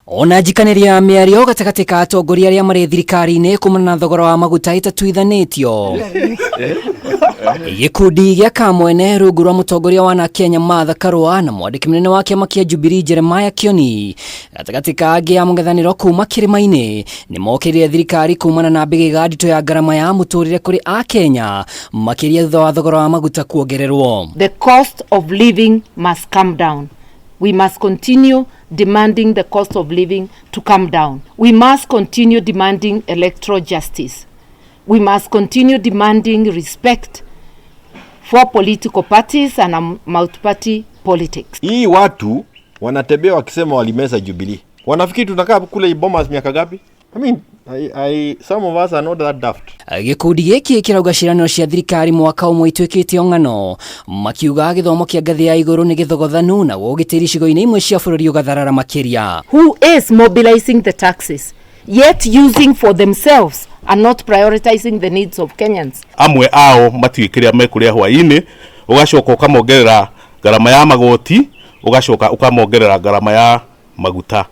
Ona njikaniria miario gatagati ka atongoria aria mari thirikari-ini kumana na thogora wa maguta itatuithanitio. Gikundi gia KAMWENE rungu rwa mutongoria wa AKENYA Martha Karua na mwandiki munene wa kiama kia Jubilee Jeremiah Kioni gatagati ka angi a MUNG'ETHANIRO kuma kirima-ini ni mokirire thirikari kumana na mbigiga ndito ya garama ya muturire kuri AKENYA makiria thutha wa thogora wa maguta kuongererwo. The cost of living must come down. We must continue demanding the cost of living to come down. We must continue demanding electoral justice. We must continue demanding respect for political parties and multi-party politics. Hii watu wanatembea wakisema walimeza Jubilee. Wanafikiri tunakaa kule BOMAS miaka gapi? I mean, some of us are not that daft. Gikundi giki kirauga ciraniro cia thirikari mwaka umwe itwikite ong'ano makiuga githomo kia ngathi ya iguru ni githogothanu na gugitiri cigo-ini imwe cia bururi ugatharara makiria. Who is mobilizing the taxes yet using for themselves and not prioritizing the needs of Kenyans? Amwe ao matigikiria mekuria hwa-ini ugacoka ukamongerera garama ya magoti ugacoka ukamongerera garama ya maguta.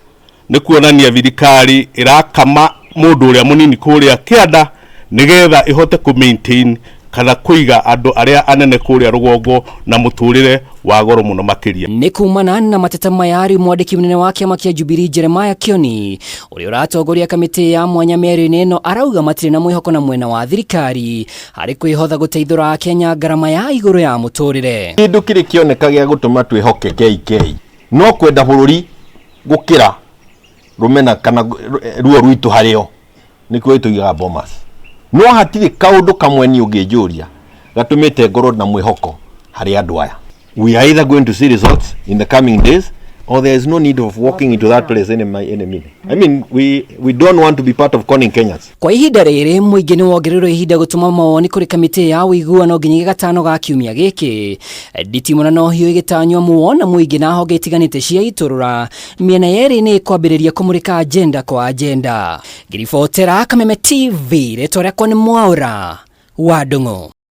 Ni kuonania thirikari irakama mundu uria munini kuria kianda nigetha ihote ku maintain kana kuiga andu aria anene kuria rugongo na muturire wa goro muno makiria. Ni kumana na mateta mayari mwandiki munene wa kiama kia Jubilee Jeremiah Kioni uria uratongoria kamiti ya mwanya miario ino arauga matire na mwihoko na mwena wa thirikari hari kwihotha guteithura Kenya garama ya iguru ya muturire. Kindu kiri kioneka gia gutuma twihoke KK no kwenda bururi gukira rumena kana ruo rwitu hario nikuo ituiga BOMAS no hatiri kaundu kamwe ni ungijuria gatumite ngoro na mwihoko hari andu aya. We are either going to see results in the coming days or there is no need of walking into that place any minute. I mean, we don't want to be part of conning Kenyans. Kwa ihinda riri muingi ni wongererwo ihinda gutuma mawoni kuri kamiti ya WUIGUANO nginya gatano ga kiumia giki. Nditimuna no hiyo igitanywa muona muingi na honge itiganite cia iturura miena yeri ni kwambiriria kumurika agenda kwa agenda. Giribotera Kameme TV retorya kwa ni Mwaura wa Ndung'u.